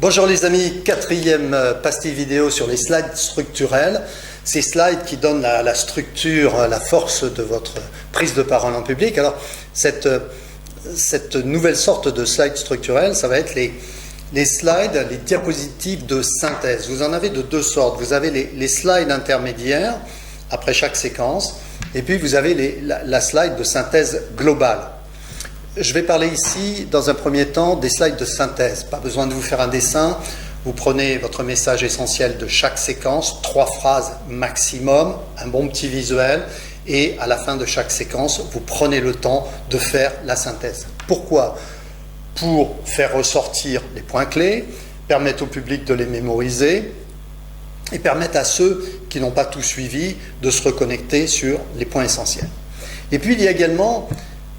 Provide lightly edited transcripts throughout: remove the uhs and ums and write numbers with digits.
Bonjour les amis, quatrième pastille vidéo sur les slides structurels. Ces slides qui donnent la structure, la force de votre prise de parole en public. Alors, cette nouvelle sorte de slide structurel, ça va être les slides, les diapositives de synthèse. Vous en avez de deux sortes. Vous avez les slides intermédiaires, après chaque séquence, et puis vous avez la slide de synthèse globale. Je vais parler ici, dans un premier temps, des slides de synthèse. Pas besoin de vous faire un dessin. Vous prenez votre message essentiel de chaque séquence, 3 phrases maximum, un bon petit visuel, et à la fin de chaque séquence, vous prenez le temps de faire la synthèse. Pourquoi ? Pour faire ressortir les points clés, permettre au public de les mémoriser, et permettre à ceux qui n'ont pas tout suivi de se reconnecter sur les points essentiels. Et puis il y a également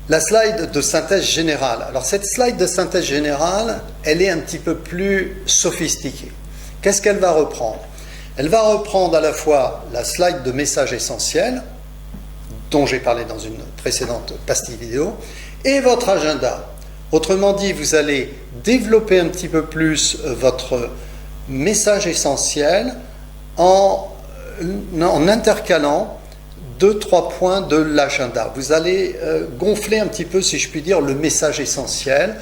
la slide de synthèse générale. Alors cette slide de synthèse générale, elle est un petit peu plus sophistiquée. Qu'est-ce qu'elle va reprendre? Elle va reprendre à la fois la slide de message essentiel, dont j'ai parlé dans une précédente pastille vidéo, et votre agenda. Autrement dit, vous allez développer un petit peu plus votre message essentiel en intercalant 2-3 points de l'agenda. Vous allez gonfler un petit peu, si je puis dire, le message essentiel.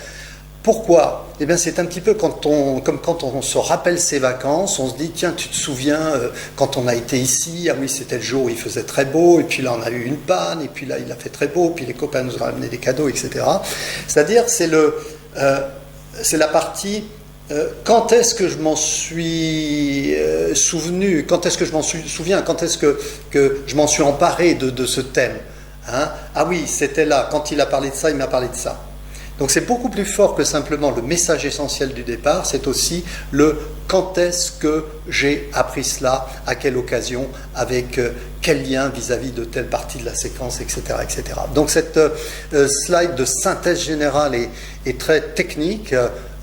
Pourquoi? Eh bien, c'est un petit peu comme quand on se rappelle ses vacances, on se dit, tiens, tu te souviens, quand on a été ici, ah oui, c'était le jour où il faisait très beau, et puis là, on a eu une panne, et puis là, il a fait très beau, puis les copains nous ont ramené des cadeaux, etc. C'est-à-dire, c'est la partie... quand est-ce que je m'en suis souvenu, quand est-ce que je m'en souviens, quand est-ce que je m'en suis emparé de ce thème, hein? Ah oui, c'était là, quand il a parlé de ça, il m'a parlé de ça. Donc c'est beaucoup plus fort que simplement le message essentiel du départ, c'est aussi le quand est-ce que j'ai appris cela, à quelle occasion, avec quel lien vis-à-vis de telle partie de la séquence, etc. etc. Donc cette slide de synthèse générale est très technique.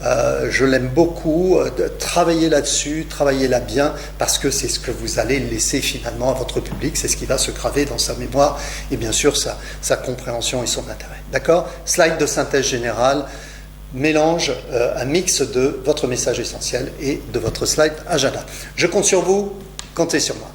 Je l'aime beaucoup, travaillez là-dessus, travaillez-la bien, parce que c'est ce que vous allez laisser finalement à votre public, c'est ce qui va se graver dans sa mémoire et bien sûr sa compréhension et son intérêt. D'accord? Slide de synthèse générale, mélange, un mix de votre message essentiel et de votre slide agenda. Je compte sur vous, comptez sur moi.